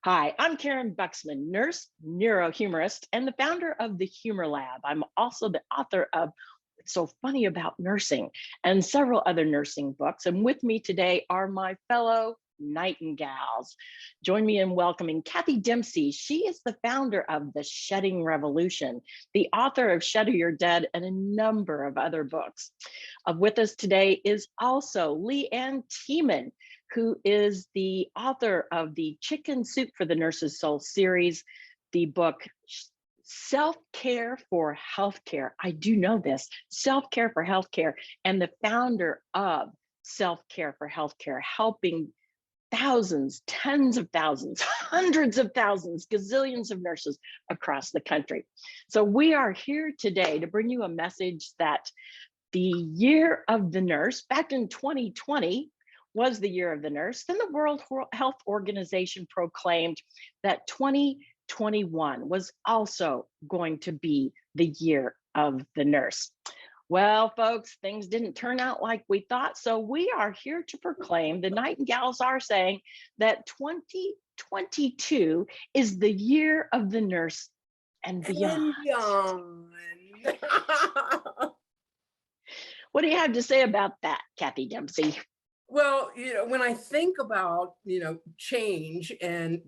Hi, I'm Karyn Buxman, nurse, neurohumorist, and the founder of the Humor Lab. I'm also the author of What's So Funny About Nursing and several other nursing books. And with me today are my fellow Nightingales. Join me in welcoming Kathy Dempsey. She is the founder of The Shedding Revolution, the author of Shed or You're Dead, and a number of other books. With us today is also LeAnn Thieman, who is the author of the Chicken Soup for the Nurse's Soul series, the book Self-Care for Healthcare. I do know this, Self-Care for Healthcare, and the founder of Self-Care for Healthcare, helping thousands, tens of thousands, hundreds of thousands, gazillions of nurses across the country. So we are here today to bring you a message that the year of the nurse, back in 2020, was the year of the nurse. Then the World Health Organization proclaimed that 2021 was also going to be the year of the nurse. Well, folks, things didn't turn out like we thought. So we are here to proclaim, the Nightingales are saying that 2022 is the year of the nurse and beyond. What do you have to say about that, Kathy Dempsey? Well, when I think about, change, and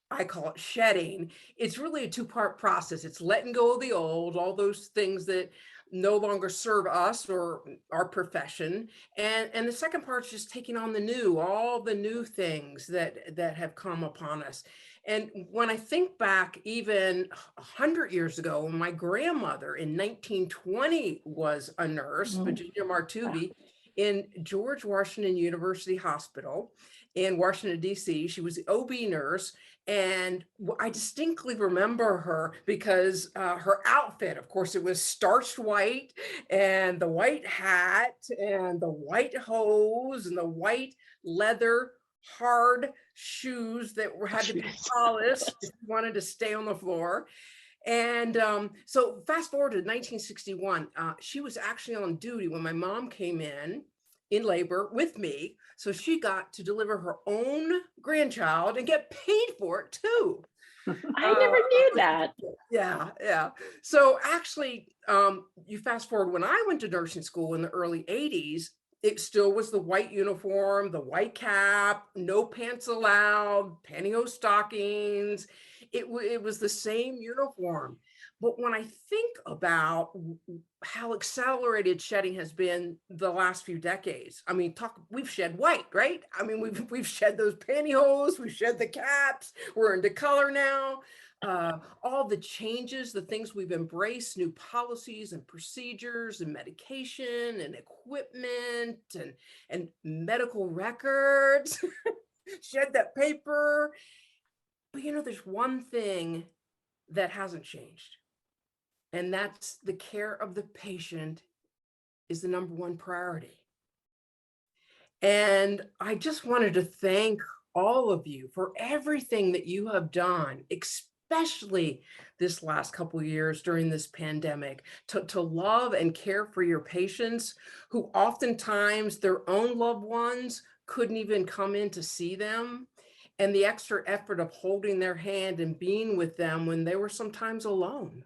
I call it shedding, it's really a two-part process. It's letting go of the old, all those things that no longer serve us or our profession. And the second part is just taking on the new, all the new things that have come upon us. And when I think back even 100 years ago, when my grandmother in 1920 was a nurse, Virginia Martucci, in George Washington University Hospital in Washington, D.C. She was the OB nurse. And I distinctly remember her because her outfit, of course, it was starched white, and the white hat and the white hose and the white leather hard shoes that had to be polished if you wanted to stay on the floor. And so fast forward to 1961, she was actually on duty when my mom came in labor with me. So she got to deliver her own grandchild and get paid for it too. I never knew that. Yeah. So actually, you fast forward, when I went to nursing school in the early 80s, it still was the white uniform, the white cap, no pants allowed, pantyhose stockings. It was the same uniform. But when I think about how accelerated shedding has been the last few decades, I mean, we've shed white, right? I mean, we've shed those pantyhose, we've shed the caps, we're into color now. All the changes, the things we've embraced, new policies and procedures and medication and equipment and medical records, shed that paper. But there's one thing that hasn't changed, and that's the care of the patient is the number one priority. And I just wanted to thank all of you for everything that you have done, especially this last couple of years during this pandemic, to love and care for your patients who oftentimes their own loved ones couldn't even come in to see them, and the extra effort of holding their hand and being with them when they were sometimes alone.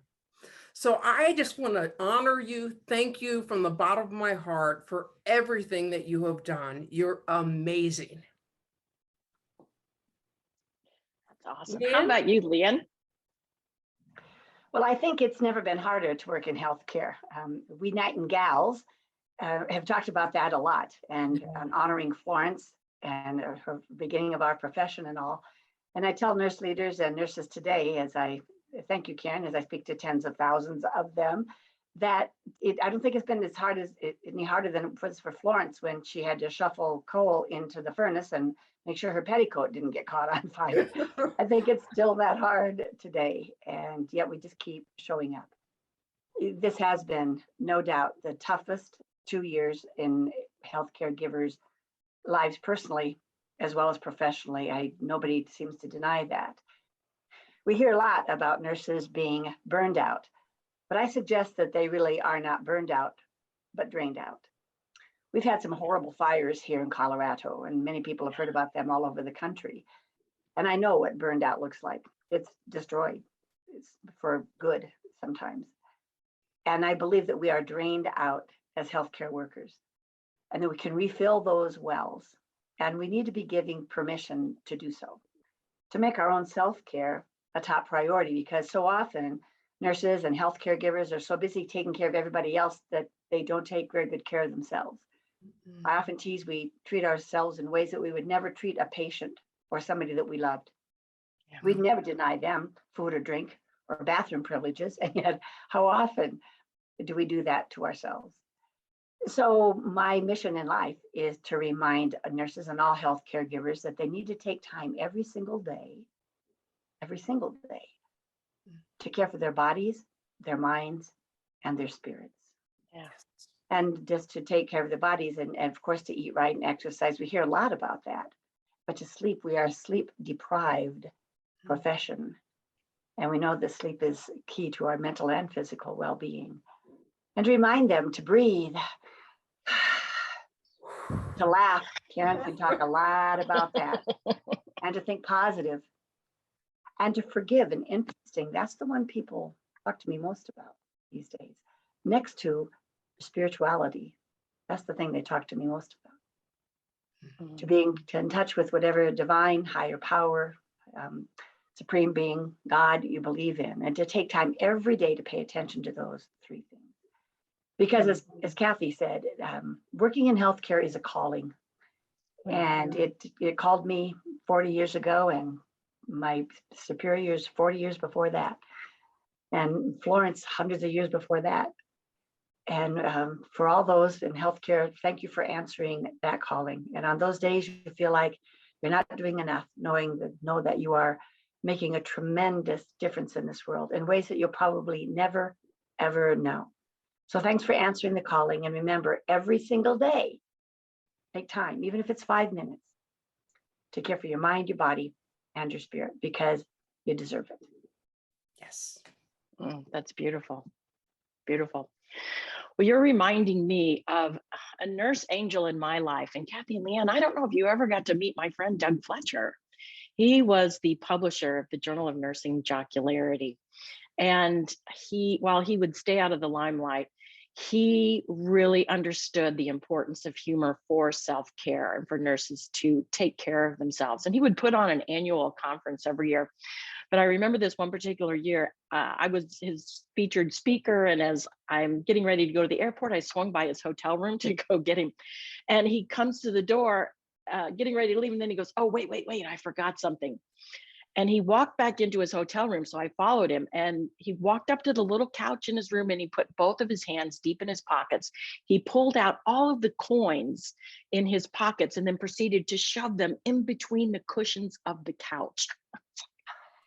So I just want to honor you. Thank you from the bottom of my heart for everything that you have done. You're amazing. That's awesome. How about you, LeAnn? Well, I think it's never been harder to work in healthcare. We NightinGALS have talked about that a lot, and honoring Florence and her beginning of our profession and all. And I tell nurse leaders and nurses today, thank you, Karyn, as I speak to tens of thousands of them, that I don't think it's been any harder than it was for Florence when she had to shuffle coal into the furnace and make sure her petticoat didn't get caught on fire. I think it's still that hard today, and yet we just keep showing up. This has been, no doubt, the toughest 2 years in healthcare givers' lives personally, as well as professionally. Nobody seems to deny that. We hear a lot about nurses being burned out, but I suggest that they really are not burned out, but drained out. We've had some horrible fires here in Colorado, and many people have heard about them all over the country. And I know what burned out looks like. It's destroyed. It's for good sometimes. And I believe that we are drained out as healthcare workers and that we can refill those wells. And we need to be giving permission to do so, to make our own self-care a top priority, because so often nurses and healthcare givers are so busy taking care of everybody else that they don't take very good care of themselves. I often tease we treat ourselves in ways that we would never treat a patient or somebody that we loved. Yeah. We'd never deny them food or drink or bathroom privileges. And yet, how often do we do that to ourselves? So my mission in life is to remind nurses and all health caregivers that they need to take time every single day, to care for their bodies, their minds, and their spirits. Yeah. And just to take care of their bodies and of course to eat right and exercise. We hear a lot about that. But to sleep, we are a sleep deprived profession. And we know that sleep is key to our mental and physical well-being. And to remind them to breathe, to laugh. Karyn can talk a lot about that. And to think positive. And to forgive. And interesting, that's the one people talk to me most about these days. Next to spirituality. That's the thing they talk to me most about. To being in touch with whatever divine, higher power, supreme being, God you believe in, and to take time every day to pay attention to those three things. Because as Kathy said, working in healthcare is a calling. And it called me 40 years ago, and my superiors 40 years before that, and Florence hundreds of years before that. And for all those in healthcare, thank you for answering that calling. And on those days you feel like you're not doing enough, know that you are making a tremendous difference in this world in ways that you'll probably never, ever know. So thanks for answering the calling. And remember, every single day, take time, even if it's 5 minutes, to care for your mind, your body, and your spirit, because you deserve it. Yes. That's beautiful. Beautiful. Well, you're reminding me of a nurse angel in my life. And Kathy and LeAnn, I don't know if you ever got to meet my friend Doug Fletcher. He was the publisher of the Journal of Nursing Jocularity. And while he would stay out of the limelight, he really understood the importance of humor for self-care and for nurses to take care of themselves. And he would put on an annual conference every year. But I remember this one particular year, I was his featured speaker. And as I'm getting ready to go to the airport, I swung by his hotel room to go get him. And he comes to the door, getting ready to leave. And then he goes, oh, wait, I forgot something. And he walked back into his hotel room. So I followed him, and he walked up to the little couch in his room, and he put both of his hands deep in his pockets. He pulled out all of the coins in his pockets and then proceeded to shove them in between the cushions of the couch.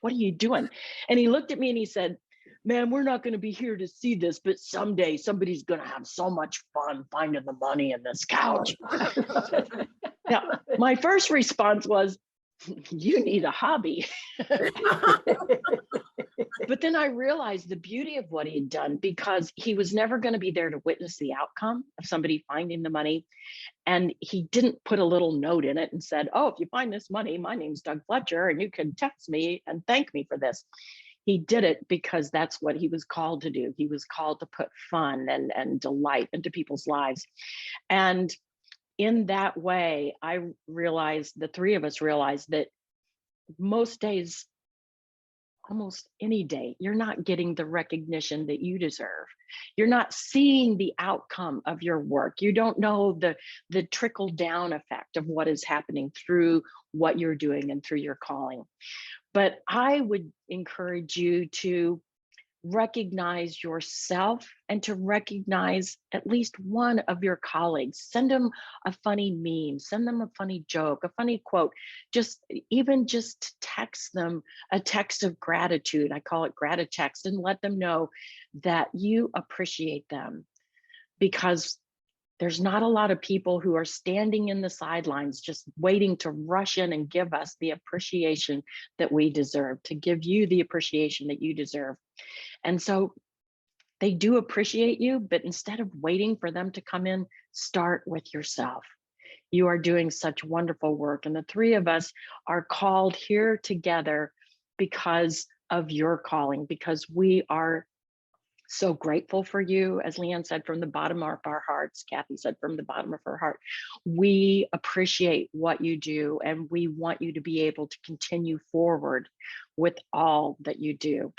What are you doing? And he looked at me and he said, man, we're not going to be here to see this, but someday somebody's going to have so much fun finding the money in this couch. Now, my first response was, you need a hobby. But then I realized the beauty of what he had done, because he was never going to be there to witness the outcome of somebody finding the money. And he didn't put a little note in it and said, oh, if you find this money, my name's Doug Fletcher, and you can text me and thank me for this. He did it because that's what he was called to do. He was called to put fun and delight into people's lives. And in that way, I realized, the three of us realized, that most days, almost any day, you're not getting the recognition that you deserve. You're not seeing the outcome of your work. You don't know the trickle down effect of what is happening through what you're doing and through your calling. But I would encourage you to recognize yourself and to recognize at least one of your colleagues. Send them a funny meme, send them a funny joke, a funny quote, just text them a text of gratitude. I call it gratitext, and let them know that you appreciate them, because there's not a lot of people who are standing in the sidelines just waiting to rush in and give us the appreciation that we deserve, to give you the appreciation that you deserve. And so they do appreciate you, but instead of waiting for them to come in, start with yourself. You are doing such wonderful work. And the three of us are called here together because of your calling, because we are so grateful for you. As LeAnn said, from the bottom of our hearts, Kathy said from the bottom of her heart, we appreciate what you do, and we want you to be able to continue forward with all that you do.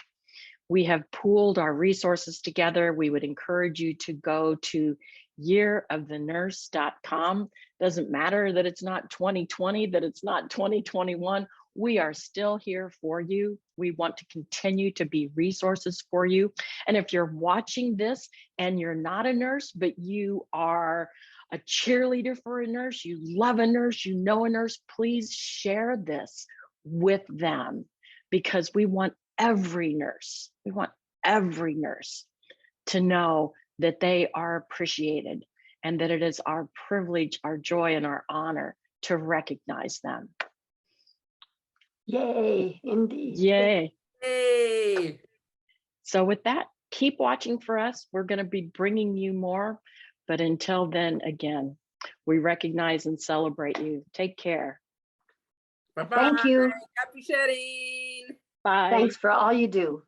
We have pooled our resources together. We would encourage you to go to yearofthenurse.com. Doesn't matter that it's not 2020, that it's not 2021. We are still here for you. We want to continue to be resources for you. And if you're watching this and you're not a nurse, but you are a cheerleader for a nurse, you love a nurse, you know a nurse, please share this with them, because we want every nurse to know that they are appreciated and that it is our privilege, our joy, and our honor to recognize them. Yay, indeed. Yay. Hey. So with that, keep watching for us. We're going to be bringing you more. But until then, again, we recognize and celebrate you. Take care. Bye-bye. Thank you. Happy shedding. Bye. Thanks for all you do.